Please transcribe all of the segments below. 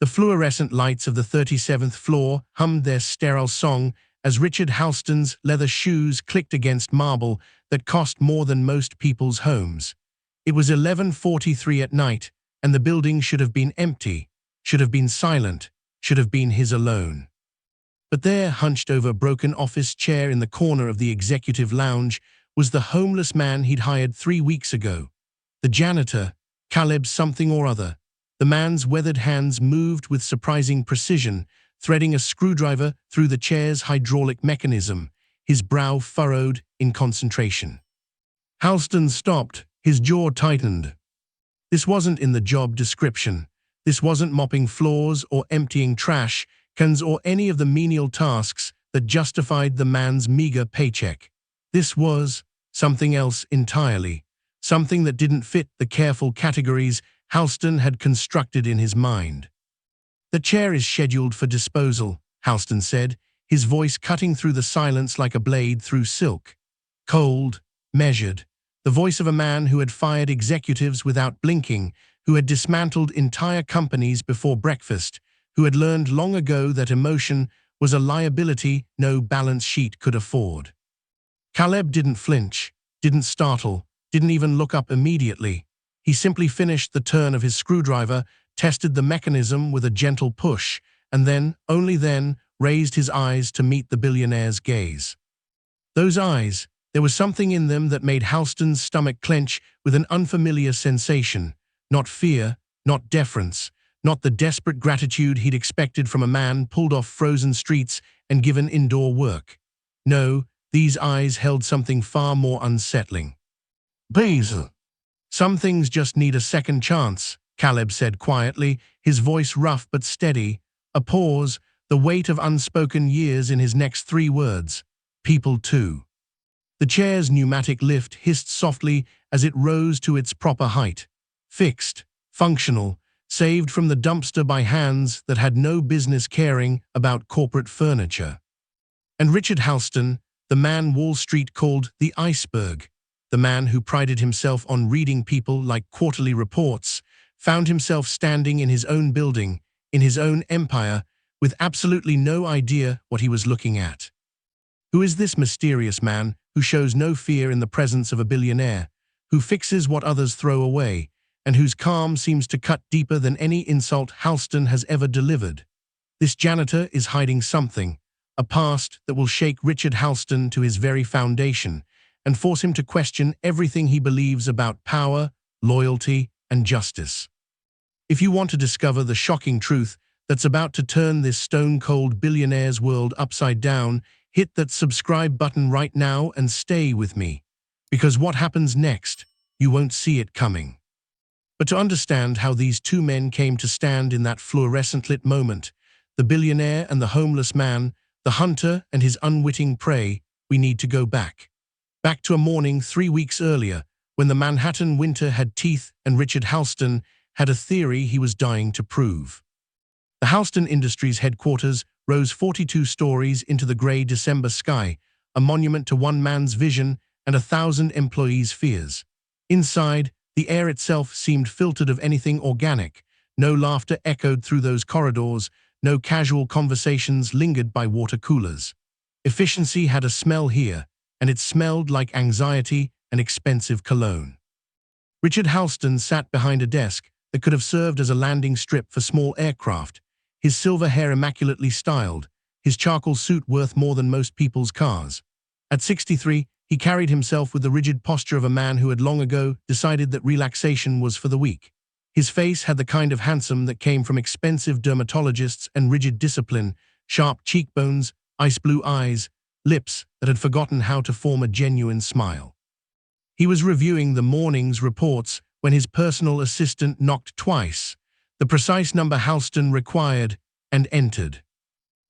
The fluorescent lights of the 37th floor hummed their sterile song as Richard Halston's leather shoes clicked against marble that cost more than most people's homes. It was 11:43 at night, and the building should have been empty, should have been silent, should have been his alone. But there, hunched over a broken office chair in the corner of the executive lounge, was the homeless man he'd hired 3 weeks ago. The janitor, Caleb something or other. The man's weathered hands moved with surprising precision, threading a screwdriver through the chair's hydraulic mechanism, his brow furrowed in concentration. Halston stopped, his jaw tightened. This wasn't in the job description. This wasn't mopping floors or emptying trash cans or any of the menial tasks that justified the man's meager paycheck. This was something else entirely, something that didn't fit the careful categories Halston had constructed in his mind. "The chair is scheduled for disposal," Halston said, his voice cutting through the silence like a blade through silk. Cold, measured, the voice of a man who had fired executives without blinking, who had dismantled entire companies before breakfast, who had learned long ago that emotion was a liability no balance sheet could afford. Caleb didn't flinch, didn't startle, didn't even look up immediately. He simply finished the turn of his screwdriver, tested the mechanism with a gentle push, and then, only then, raised his eyes to meet the billionaire's gaze. Those eyes, there was something in them that made Halston's stomach clench with an unfamiliar sensation. Not fear, not deference, not the desperate gratitude he'd expected from a man pulled off frozen streets and given indoor work. No, these eyes held something far more unsettling. "Basil, some things just need a second chance," Caleb said quietly, his voice rough but steady. A pause, the weight of unspoken years in his next 3 words. "People too." The chair's pneumatic lift hissed softly as it rose to its proper height. Fixed, functional, saved from the dumpster by hands that had no business caring about corporate furniture. And Richard Halston, the man Wall Street called the iceberg, the man who prided himself on reading people like quarterly reports, found himself standing in his own building, in his own empire, with absolutely no idea what he was looking at. Who is this mysterious man who shows no fear in the presence of a billionaire, who fixes what others throw away, and whose calm seems to cut deeper than any insult Halston has ever delivered? This janitor is hiding something, a past that will shake Richard Halston to his very foundation and force him to question everything he believes about power, loyalty, and justice. If you want to discover the shocking truth that's about to turn this stone-cold billionaire's world upside down, hit that subscribe button right now and stay with me, because what happens next, you won't see it coming. But to understand how these 2 men came to stand in that fluorescent-lit moment, the billionaire and the homeless man, the hunter and his unwitting prey, we need to go back. Back to a morning 3 weeks earlier, when the Manhattan winter had teeth and Richard Halston had a theory he was dying to prove. The Halston Industries headquarters rose 42 stories into the gray December sky, a monument to one man's vision and 1,000 employees' fears. Inside, the air itself seemed filtered of anything organic. No laughter echoed through those corridors, no casual conversations lingered by water coolers. Efficiency had a smell here, and it smelled like anxiety and expensive cologne. Richard Halston sat behind a desk that could have served as a landing strip for small aircraft, his silver hair immaculately styled, his charcoal suit worth more than most people's cars. At 63, he carried himself with the rigid posture of a man who had long ago decided that relaxation was for the weak. His face had the kind of handsome that came from expensive dermatologists and rigid discipline, sharp cheekbones, ice blue eyes, lips that had forgotten how to form a genuine smile. He was reviewing the morning's reports when his personal assistant knocked twice, the precise number Halston required, and entered.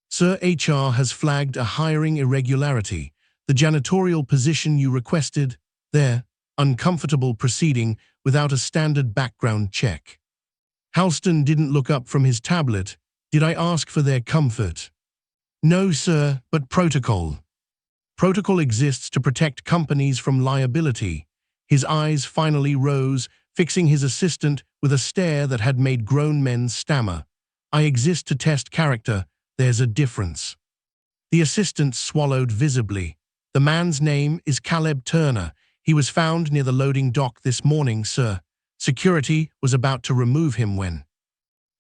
"Sir, HR has flagged a hiring irregularity. The janitorial position you requested, there, uncomfortable proceeding without a standard background check." Halston didn't look up from his tablet. "Did I ask for their comfort?" "No, sir, but protocol." "Protocol exists to protect companies from liability." His eyes finally rose, fixing his assistant with a stare that had made grown men stammer. I exist to test character. There's a difference." The assistant swallowed visibly. "The man's name is Caleb Turner. He was found near the loading dock this morning, sir. Security was about to remove him when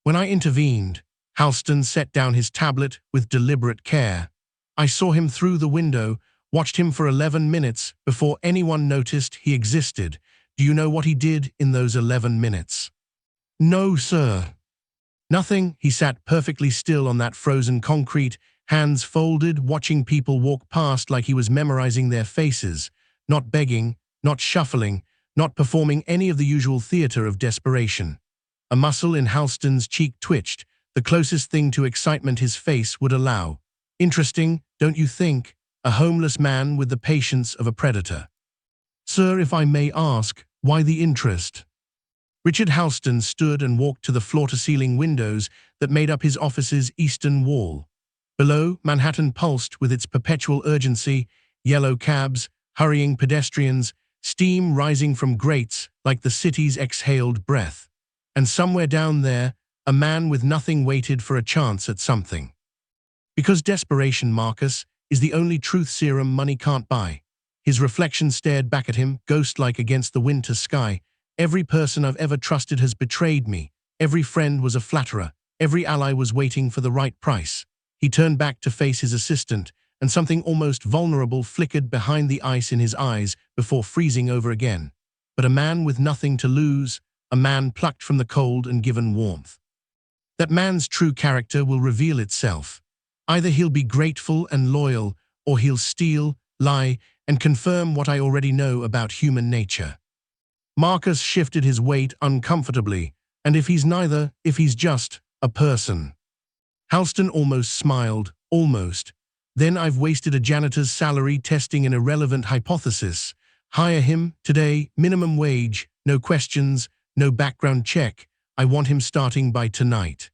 I intervened." Halston set down his tablet with deliberate care. "I saw him through the window, watched him for 11 minutes before anyone noticed he existed. Do you know what he did in those 11 minutes?" "No, sir." "Nothing." He sat perfectly still on that frozen concrete, hands folded, watching people walk past like he was memorizing their faces, not begging, not shuffling, not performing any of the usual theater of desperation. A muscle in Halston's cheek twitched, the closest thing to excitement his face would allow. "Interesting, don't you think? A homeless man with the patience of a predator." "Sir, if I may ask, why the interest?" Richard Halston stood and walked to the floor-to-ceiling windows that made up his office's eastern wall. Below, Manhattan pulsed with its perpetual urgency, yellow cabs, hurrying pedestrians, steam rising from grates like the city's exhaled breath. And somewhere down there, a man with nothing waited for a chance at something. Because desperation, Marcus, is the only truth serum money can't buy. His reflection stared back at him, ghost-like against the winter sky. "Every person I've ever trusted has betrayed me. Every friend was a flatterer. Every ally was waiting for the right price." He turned back to face his assistant, and something almost vulnerable flickered behind the ice in his eyes before freezing over again. But a man with nothing to lose, a man plucked from the cold and given warmth. That man's true character will reveal itself. Either he'll be grateful and loyal, or he'll steal, lie, and confirm what I already know about human nature. Marcus shifted his weight uncomfortably, and if he's neither, if he's just a person. Halston almost smiled, almost. "Then I've wasted a janitor's salary testing an irrelevant hypothesis. Hire him today, minimum wage, no questions, no background check. I want him starting by tonight."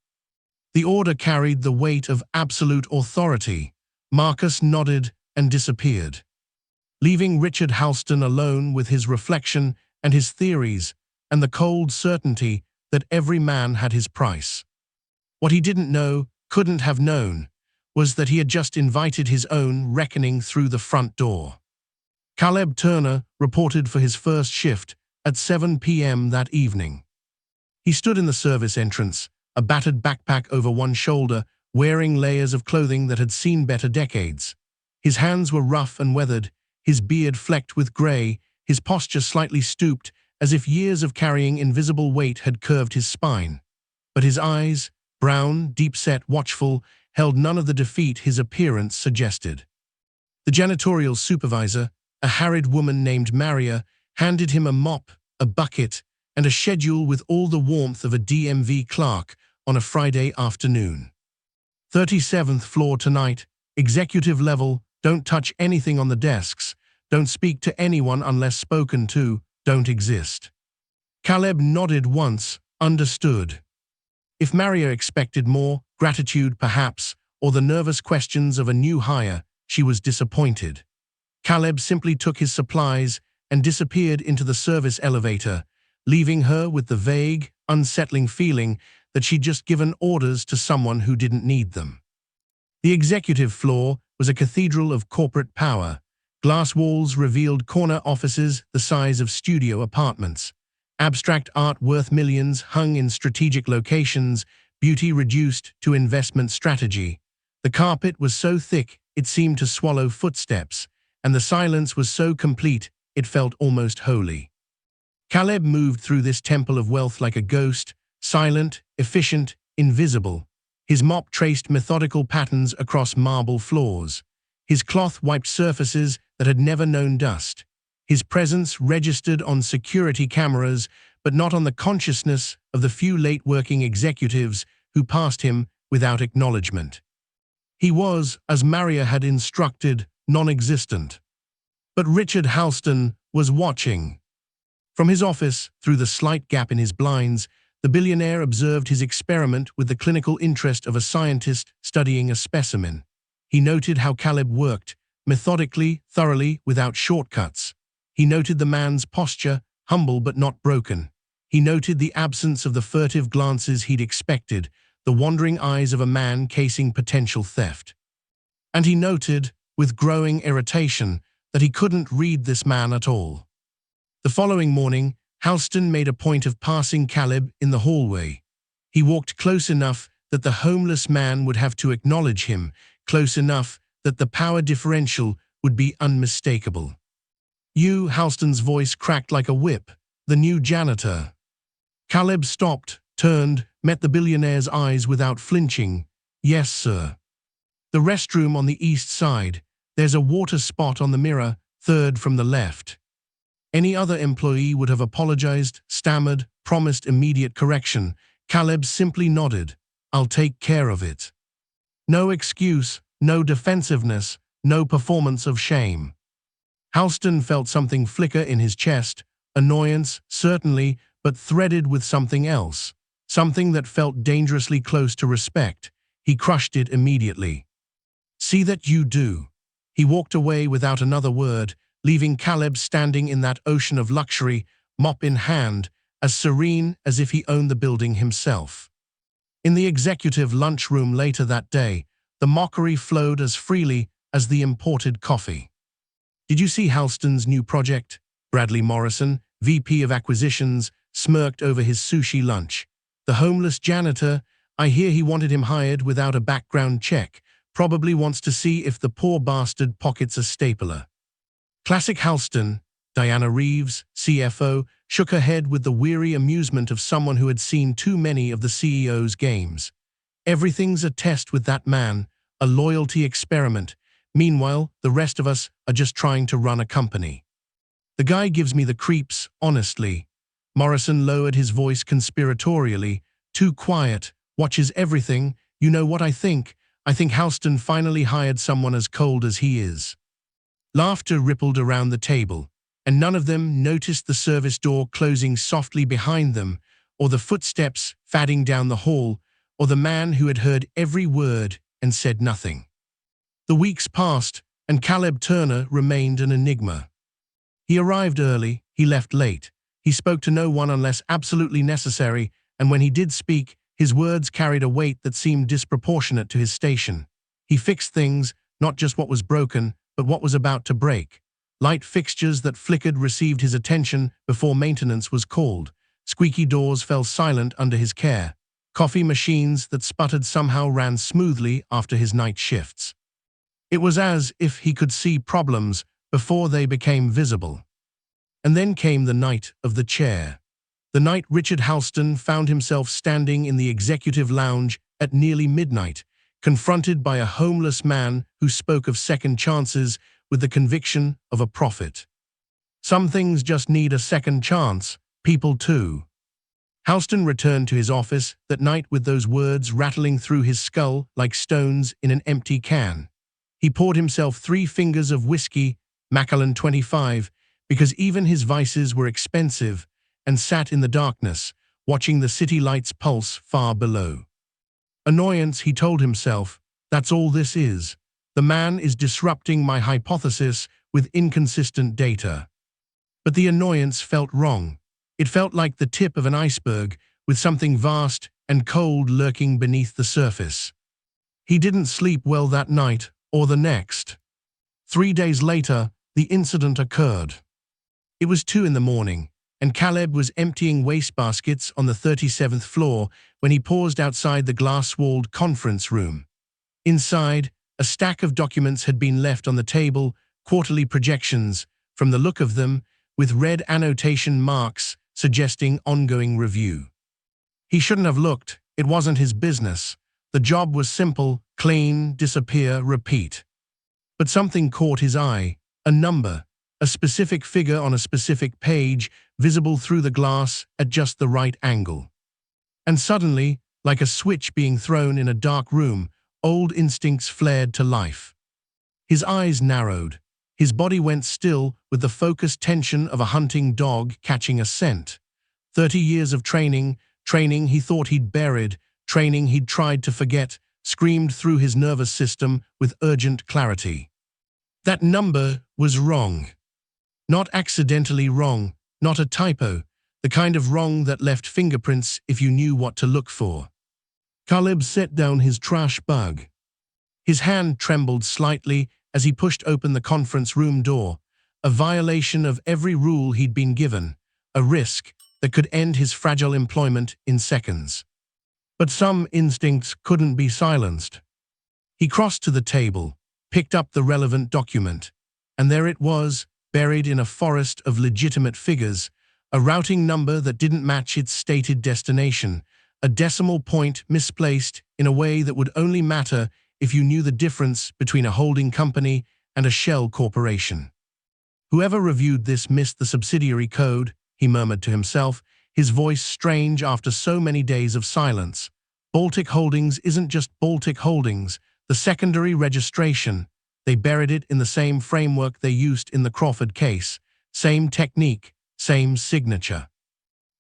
The order carried the weight of absolute authority. Marcus nodded and disappeared, leaving Richard Halston alone with his reflection and his theories and the cold certainty that every man had his price. What he didn't know, couldn't have known, was that he had just invited his own reckoning through the front door. Caleb Turner reported for his first shift at 7 p.m. that evening. He stood in the service entrance, a battered backpack over one shoulder, wearing layers of clothing that had seen better decades. His hands were rough and weathered, his beard flecked with gray, his posture slightly stooped, as if years of carrying invisible weight had curved his spine. But his eyes, brown, deep-set, watchful, held none of the defeat his appearance suggested. The janitorial supervisor, a harried woman named Maria, handed him a mop, a bucket, and a schedule with all the warmth of a DMV clerk on a Friday afternoon. 37th floor tonight, executive level, don't touch anything on the desks, don't speak to anyone unless spoken to, don't exist. Caleb nodded once, understood. If Maria expected more, gratitude perhaps, or the nervous questions of a new hire, she was disappointed. Caleb simply took his supplies and disappeared into the service elevator, leaving her with the vague, unsettling feeling that she'd just given orders to someone who didn't need them. The executive floor was a cathedral of corporate power. Glass walls revealed corner offices the size of studio apartments. Abstract art worth millions hung in strategic locations, beauty reduced to investment strategy. The carpet was so thick it seemed to swallow footsteps, and the silence was so complete it felt almost holy. Caleb moved through this temple of wealth like a ghost, silent, efficient, invisible. His mop traced methodical patterns across marble floors. His cloth wiped surfaces that had never known dust. His presence registered on security cameras, but not on the consciousness of the few late-working executives who passed him without acknowledgement. He was, as Maria had instructed, non-existent. But Richard Halston was watching. From his office, through the slight gap in his blinds, the billionaire observed his experiment with the clinical interest of a scientist studying a specimen. He noted how Caleb worked, methodically, thoroughly, without shortcuts. He noted the man's posture, humble but not broken. He noted the absence of the furtive glances he'd expected, the wandering eyes of a man casing potential theft. And he noted, with growing irritation, that he couldn't read this man at all. The following morning, Halston made a point of passing Caleb in the hallway. He walked close enough that the homeless man would have to acknowledge him, close enough that the power differential would be unmistakable. "You," Halston's voice cracked like a whip, "the new janitor." Caleb stopped, turned, met the billionaire's eyes without flinching. "Yes, sir." "The restroom on the east side. There's a water spot on the mirror, third from the left." Any other employee would have apologized, stammered, promised immediate correction. Caleb simply nodded. "I'll take care of it." No excuse, no defensiveness, no performance of shame. Halston felt something flicker in his chest, annoyance, certainly, but threaded with something else, something that felt dangerously close to respect. He crushed it immediately. "See that you do." He walked away without another word, leaving Caleb standing in that ocean of luxury, mop in hand, as serene as if he owned the building himself. In the executive lunchroom later that day, the mockery flowed as freely as the imported coffee. "Did you see Halston's new project?" Bradley Morrison, VP of Acquisitions, smirked over his sushi lunch. "The homeless janitor, I hear he wanted him hired without a background check. Probably wants to see if the poor bastard pockets a stapler." Classic Halston. Diana Reeves, CFO, shook her head with the weary amusement of someone who had seen too many of the CEO's games. "Everything's a test with that man, a loyalty experiment. Meanwhile, the rest of us are just trying to run a company. The guy gives me the creeps, honestly." Morrison lowered his voice conspiratorially. "Too quiet, watches everything. You know what I think? I think Halston finally hired someone as cold as he is." Laughter rippled around the table, and none of them noticed the service door closing softly behind them, or the footsteps fading down the hall, or the man who had heard every word and said nothing. The weeks passed, and Caleb Turner remained an enigma. He arrived early, he left late. He spoke to no one unless absolutely necessary, and when he did speak, his words carried a weight that seemed disproportionate to his station. He fixed things, not just what was broken, but what was about to break. Light fixtures that flickered received his attention before maintenance was called. Squeaky doors fell silent under his care. Coffee machines that sputtered somehow ran smoothly after his night shifts. It was as if he could see problems before they became visible. And then came the night of the chair. The night Richard Halston found himself standing in the executive lounge at nearly midnight, confronted by a homeless man who spoke of second chances with the conviction of a prophet. Some things just need a second chance, people too. Halston returned to his office that night with those words rattling through his skull like stones in an empty can. He poured himself 3 fingers of whiskey, Macallan 25, because even his vices were expensive, and sat in the darkness, watching the city lights pulse far below. Annoyance, he told himself, that's all this is. The man is disrupting my hypothesis with inconsistent data. But the annoyance felt wrong. It felt like the tip of an iceberg, with something vast and cold lurking beneath the surface. He didn't sleep well that night or the next. 3 days later, the incident occurred. It was 2 in the morning, and Caleb was emptying wastebaskets on the 37th floor when he paused outside the glass-walled conference room. Inside, a stack of documents had been left on the table, quarterly projections, from the look of them, with red annotation marks suggesting ongoing review. He shouldn't have looked. It wasn't his business. The job was simple, clean, disappear, repeat. But something caught his eye, a number, a specific figure on a specific page, visible through the glass at just the right angle. And suddenly, like a switch being thrown in a dark room, old instincts flared to life. His eyes narrowed. His body went still with the focused tension of a hunting dog catching a scent. 30 years of training he thought he'd buried, training he'd tried to forget, screamed through his nervous system with urgent clarity. That number was wrong. Not accidentally wrong, not a typo, the kind of wrong that left fingerprints if you knew what to look for. Caleb set down his trash bag. His hand trembled slightly as he pushed open the conference room door, a violation of every rule he'd been given, a risk that could end his fragile employment in seconds. But some instincts couldn't be silenced. He crossed to the table, picked up the relevant document, and there it was, buried in a forest of legitimate figures, a routing number that didn't match its stated destination, a decimal point misplaced in a way that would only matter if you knew the difference between a holding company and a shell corporation. Whoever reviewed this missed the subsidiary code, he murmured to himself, his voice strange after so many days of silence. Baltic Holdings isn't just Baltic Holdings, the secondary registration. They buried it in the same framework they used in the Crawford case, same technique, same signature.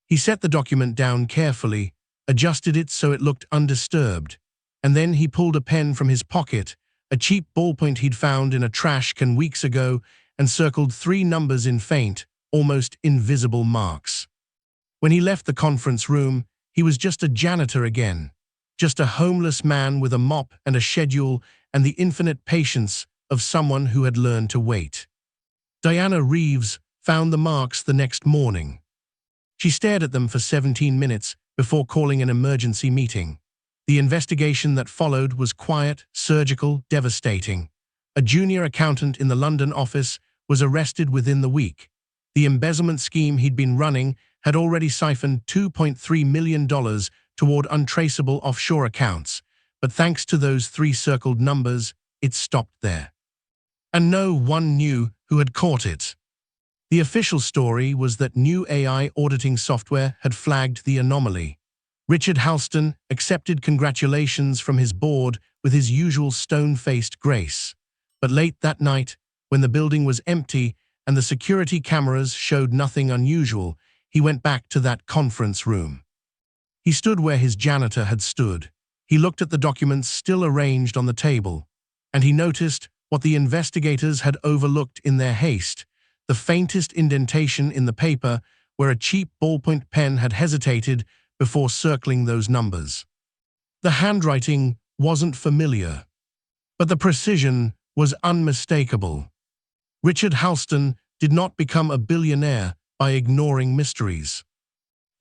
He set the document down carefully, adjusted it so it looked undisturbed, and then he pulled a pen from his pocket, a cheap ballpoint he'd found in a trash can weeks ago, and circled 3 numbers in faint, almost invisible marks. When he left the conference room, he was just a janitor again, just a homeless man with a mop and a schedule and the infinite patience of someone who had learned to wait. Diana Reeves found the marks the next morning. She stared at them for 17 minutes before calling an emergency meeting. The investigation that followed was quiet, surgical, devastating. A junior accountant in the London office was arrested within the week. The embezzlement scheme he'd been running had already siphoned $2.3 million toward untraceable offshore accounts, but thanks to those 3 circled numbers, it stopped there. And no one knew who had caught it. The official story was that new AI auditing software had flagged the anomaly. Richard Halston accepted congratulations from his board with his usual stone-faced grace. But late that night, when the building was empty and the security cameras showed nothing unusual, he went back to that conference room. He stood where his janitor had stood. He looked at the documents still arranged on the table, and he noticed what the investigators had overlooked in their haste, the faintest indentation in the paper where a cheap ballpoint pen had hesitated before circling those numbers. The handwriting wasn't familiar, but the precision was unmistakable. Richard Halston did not become a billionaire by ignoring mysteries.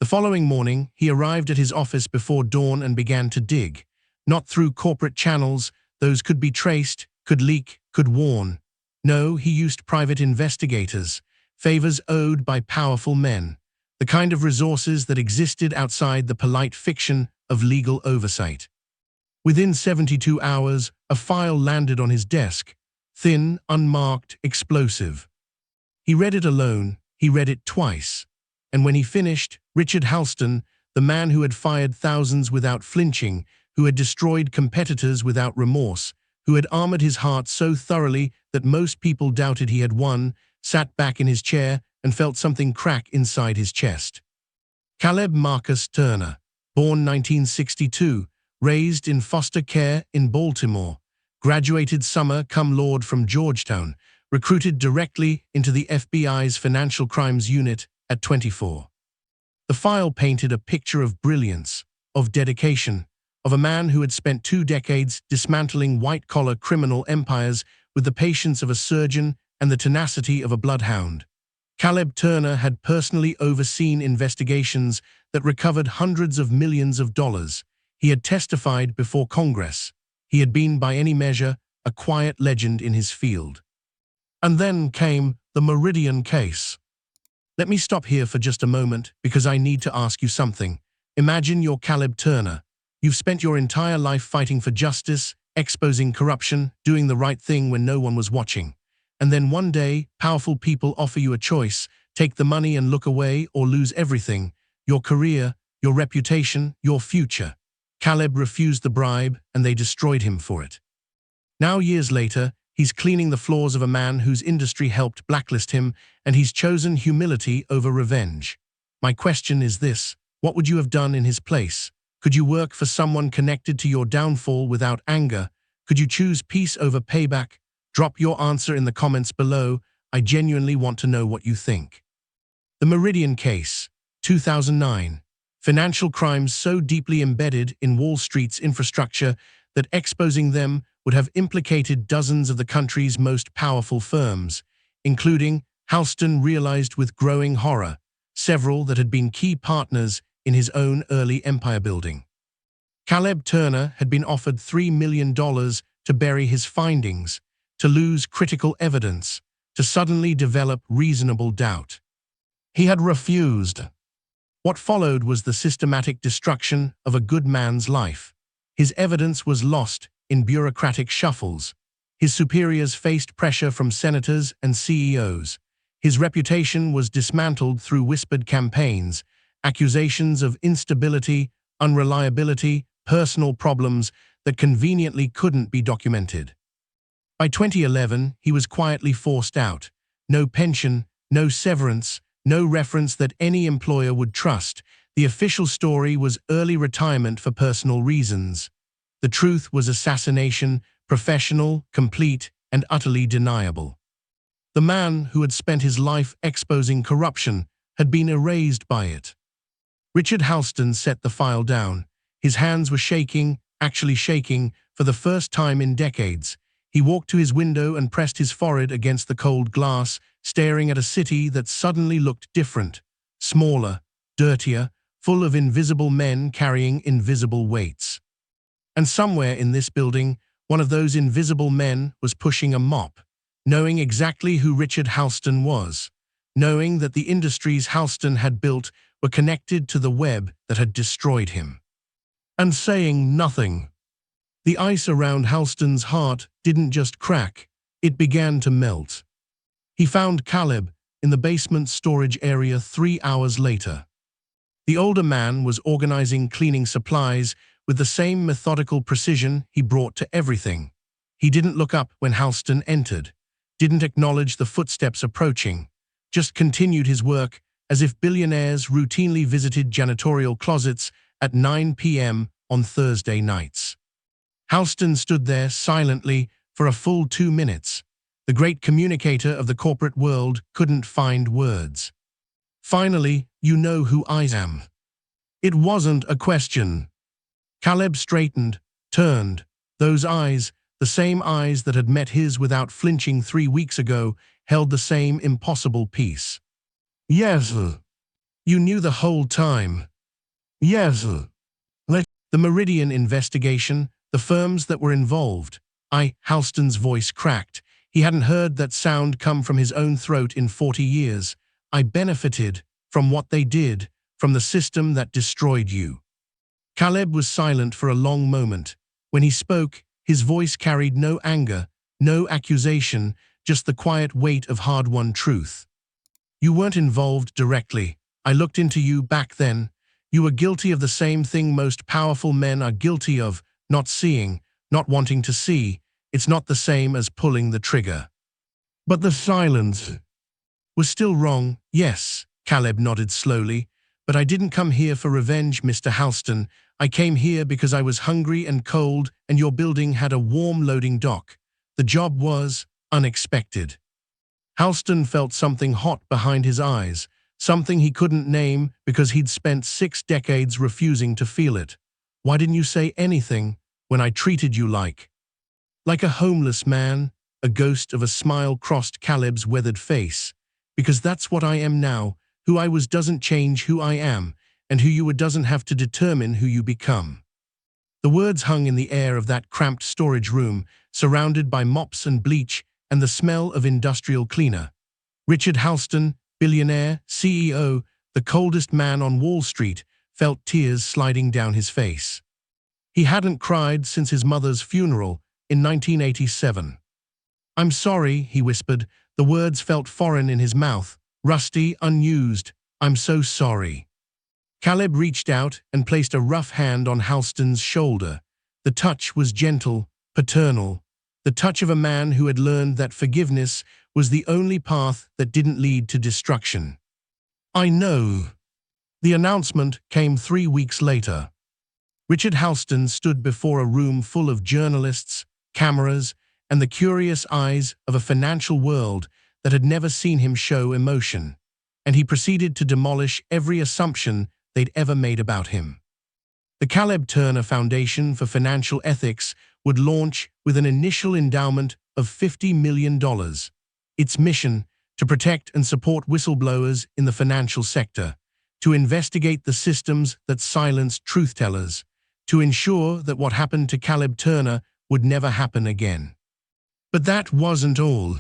The following morning, he arrived at his office before dawn and began to dig. Not through corporate channels, those could be traced, could leak, could warn. No, he used private investigators, favors owed by powerful men, the kind of resources that existed outside the polite fiction of legal oversight. Within 72 hours, a file landed on his desk, thin, unmarked, explosive. He read it alone, he read it twice. And when he finished, Richard Halston, the man who had fired thousands without flinching, who had destroyed competitors without remorse, who had armored his heart so thoroughly that most people doubted he had won, sat back in his chair and felt something crack inside his chest. Caleb Marcus Turner, born 1962, raised in foster care in Baltimore, graduated summa cum laude from Georgetown, recruited directly into the FBI's Financial Crimes Unit at 24. The file painted a picture of brilliance, of dedication, of a man who had spent 2 decades dismantling white-collar criminal empires with the patience of a surgeon and the tenacity of a bloodhound. Caleb Turner had personally overseen investigations that recovered hundreds of millions of dollars. He had testified before Congress. He had been, by any measure, a quiet legend in his field. And then came the Meridian case. Let me stop here for just a moment because I need to ask you something. Imagine you're Caleb Turner. You've spent your entire life fighting for justice, exposing corruption, doing the right thing when no one was watching. And then one day, powerful people offer you a choice: take the money and look away, or lose everything, your career, your reputation, your future. Caleb refused the bribe, and they destroyed him for it. Now, years later, he's cleaning the floors of a man whose industry helped blacklist him, and he's chosen humility over revenge. My question is this: what would you have done in his place? Could you work for someone connected to your downfall without anger? Could you choose peace over payback? Drop your answer in the comments below. I genuinely want to know what you think. The Meridian case, 2009. Financial crimes so deeply embedded in Wall Street's infrastructure that exposing them would have implicated dozens of the country's most powerful firms, including, Houston realized with growing horror, several that had been key partners in his own early empire building. Caleb Turner had been offered $3 million to bury his findings, to lose critical evidence, to suddenly develop reasonable doubt. He had refused. What followed was the systematic destruction of a good man's life. His evidence was lost in bureaucratic shuffles. His superiors faced pressure from senators and CEOs. His reputation was dismantled through whispered campaigns, accusations of instability, unreliability, personal problems that conveniently couldn't be documented. By 2011, he was quietly forced out. No pension, no severance, no reference that any employer would trust. The official story was early retirement for personal reasons. The truth was assassination, professional, complete, and utterly deniable. The man who had spent his life exposing corruption had been erased by it. Richard Houston set the file down. His hands were shaking, actually shaking, for the first time in decades. He walked to his window and pressed his forehead against the cold glass, staring at a city that suddenly looked different, smaller, dirtier, full of invisible men carrying invisible weights. And somewhere in this building, one of those invisible men was pushing a mop, knowing exactly who Richard Houston was, knowing that the industries Houston had built were connected to the web that had destroyed him. And saying nothing. The ice around Houston's heart didn't just crack, it began to melt. He found Caleb in the basement storage area 3 hours later. The older man was organizing cleaning supplies with the same methodical precision he brought to everything. He didn't look up when Houston entered, didn't acknowledge the footsteps approaching, just continued his work as if billionaires routinely visited janitorial closets at 9 p.m. on Thursday nights. Houston stood there silently for a full 2 minutes. The great communicator of the corporate world couldn't find words. Finally, "You know who I am." It wasn't a question. Caleb straightened, turned. Those eyes, the same eyes that had met his without flinching 3 weeks ago, held the same impossible peace. "Yes, you knew the whole time." "Yes, the Meridian investigation, the firms that were involved." Houston's voice cracked. He hadn't heard that sound come from his own throat in 40 years. "I benefited from what they did, from the system that destroyed you." Caleb was silent for a long moment. When he spoke, his voice carried no anger, no accusation, just the quiet weight of hard-won truth. "You weren't involved directly. I looked into you back then. You were guilty of the same thing most powerful men are guilty of, not seeing, not wanting to see. It's not the same as pulling the trigger." "But the silence was still wrong." "Yes," Caleb nodded slowly, "but I didn't come here for revenge, Mr. Houston. I came here because I was hungry and cold, and your building had a warm loading dock. The job was unexpected." Houston felt something hot behind his eyes, something he couldn't name because he'd spent 6 decades refusing to feel it. "Why didn't you say anything when I treated you like a homeless man?" A ghost of a smile crossed Caleb's weathered face. "Because that's what I am now. Who I was doesn't change who I am, and who you were doesn't have to determine who you become." The words hung in the air of that cramped storage room, surrounded by mops and bleach and the smell of industrial cleaner. Richard Houston, billionaire, CEO, the coldest man on Wall Street, felt tears sliding down his face. He hadn't cried since his mother's funeral in 1987. "I'm sorry," he whispered. The words felt foreign in his mouth, rusty, unused. "I'm so sorry." Caleb reached out and placed a rough hand on Houston's shoulder. The touch was gentle, paternal, the touch of a man who had learned that forgiveness was the only path that didn't lead to destruction. "I know." The announcement came 3 weeks later. Richard Houston stood before a room full of journalists, cameras, and the curious eyes of a financial world that had never seen him show emotion. And he proceeded to demolish every assumption they'd ever made about him. The Caleb Turner Foundation for Financial Ethics would launch with an initial endowment of $50 million. Its mission, to protect and support whistleblowers in the financial sector, to investigate the systems that silence truth-tellers, to ensure that what happened to Caleb Turner would never happen again. But that wasn't all.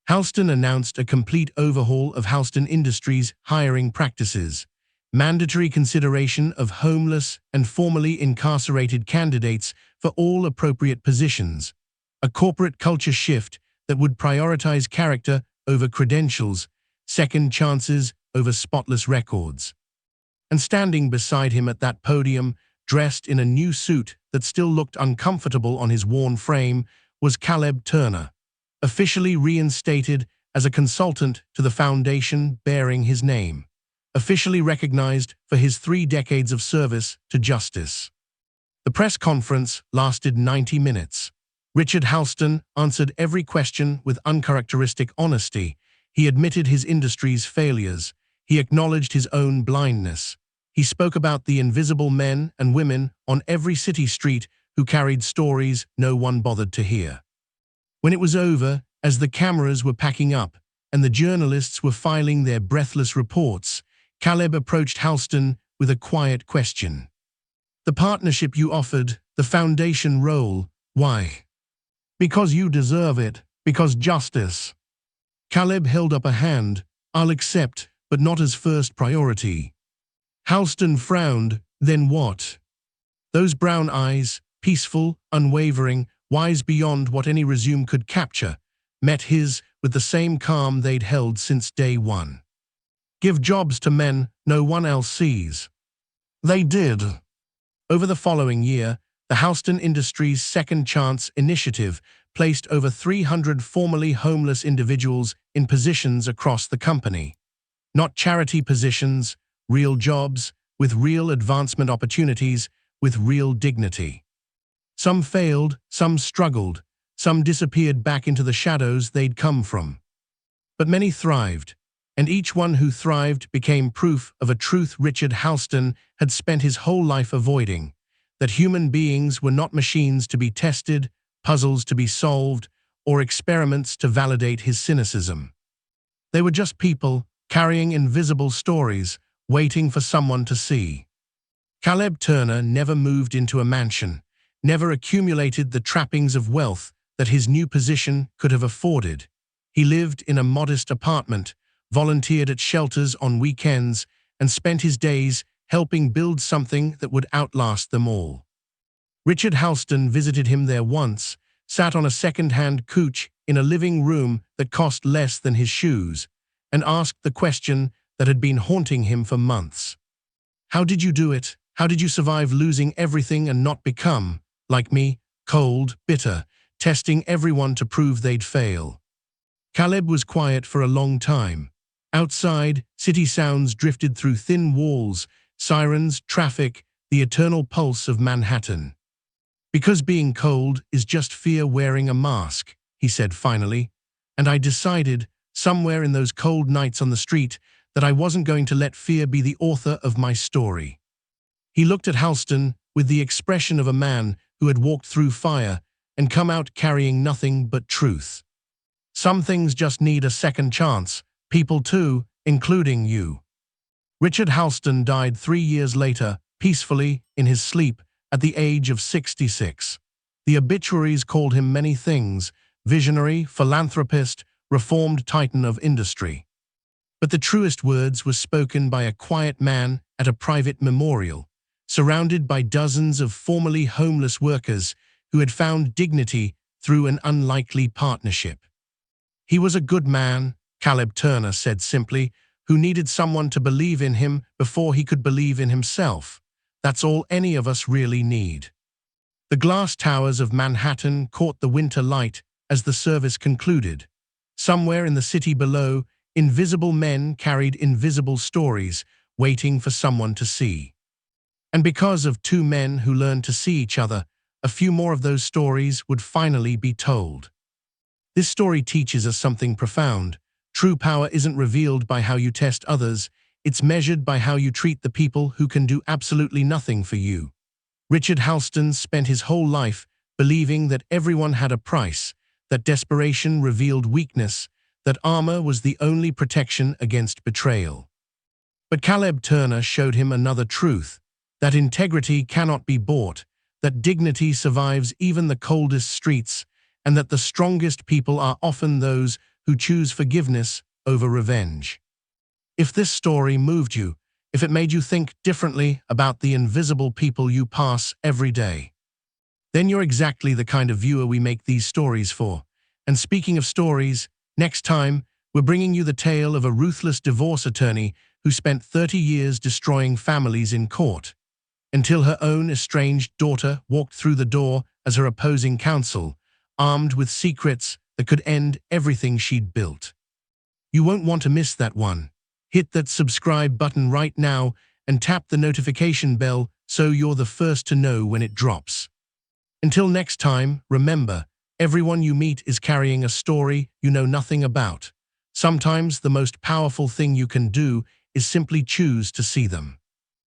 Halston announced a complete overhaul of Halston Industries' hiring practices, mandatory consideration of homeless and formerly incarcerated candidates for all appropriate positions, a corporate culture shift that would prioritize character over credentials, second chances over spotless records. And standing beside him at that podium, dressed in a new suit that still looked uncomfortable on his worn frame, was Caleb Turner, officially reinstated as a consultant to the foundation bearing his name, officially recognized for his 3 decades of service to justice. The press conference lasted 90 minutes. Richard Halston answered every question with uncharacteristic honesty. He admitted his industry's failures. He acknowledged his own blindness. He spoke about the invisible men and women on every city street who carried stories no one bothered to hear. When it was over, as the cameras were packing up and the journalists were filing their breathless reports, Caleb approached Halston with a quiet question. "The partnership you offered, the foundation role, why?" "Because you deserve it, because justice." Caleb held up a hand. "I'll accept, but not as first priority." Halston frowned. "Then what?" Those brown eyes, peaceful, unwavering, wise beyond what any resume could capture, met his with the same calm they'd held since day one. "Give jobs to men no one else sees." They did. Over the following year, the Halston Industries Second Chance Initiative placed over 300 formerly homeless individuals in positions across the company. Not charity positions, real jobs, with real advancement opportunities, with real dignity. Some failed, some struggled, some disappeared back into the shadows they'd come from. But many thrived, and each one who thrived became proof of a truth Richard Halston had spent his whole life avoiding, that human beings were not machines to be tested, puzzles to be solved, or experiments to validate his cynicism. They were just people carrying invisible stories, waiting for someone to see. Caleb Turner never moved into a mansion, never accumulated the trappings of wealth that his new position could have afforded. He lived in a modest apartment, volunteered at shelters on weekends, and spent his days helping build something that would outlast them all. Richard Halston visited him there once, sat on a second-hand couch in a living room that cost less than his shoes, and asked the question that had been haunting him for months. "How did you do it? How did you survive losing everything and not become, like me, cold, bitter, testing everyone to prove they'd fail?" Caleb was quiet for a long time. Outside, city sounds drifted through thin walls, sirens, traffic, the eternal pulse of Manhattan. "Because being cold is just fear wearing a mask," he said finally, "and I decided, somewhere in those cold nights on the street, that I wasn't going to let fear be the author of my story." He looked at Halston with the expression of a man who had walked through fire and come out carrying nothing but truth. "Some things just need a second chance, people too, including you." Richard Halston died 3 years later, peacefully, in his sleep, at the age of 66. The obituaries called him many things: visionary, philanthropist, reformed titan of industry. But the truest words were spoken by a quiet man at a private memorial, surrounded by dozens of formerly homeless workers who had found dignity through an unlikely partnership. "He was a good man," Caleb Turner said simply, "who needed someone to believe in him before he could believe in himself. That's all any of us really need." The glass towers of Manhattan caught the winter light as the service concluded. Somewhere in the city below, invisible men carried invisible stories, waiting for someone to see. And because of 2 men who learned to see each other, a few more of those stories would finally be told. This story teaches us something profound. True power isn't revealed by how you test others, It's measured by how you treat the people who can do absolutely nothing for you. Richard Halston spent his whole life believing that everyone had a price, that desperation revealed weakness, that armor was the only protection against betrayal. But Caleb Turner showed him another truth, that integrity cannot be bought, that dignity survives even the coldest streets, and that the strongest people are often those who choose forgiveness over revenge. If this story moved you, if it made you think differently about the invisible people you pass every day, then you're exactly the kind of viewer we make these stories for. And speaking of stories, next time, we're bringing you the tale of a ruthless divorce attorney who spent 30 years destroying families in court, until her own estranged daughter walked through the door as her opposing counsel, armed with secrets that could end everything she'd built. You won't want to miss that one. Hit that subscribe button right now and tap the notification bell so you're the first to know when it drops. Until next time, remember, everyone you meet is carrying a story you know nothing about. Sometimes the most powerful thing you can do is simply choose to see them.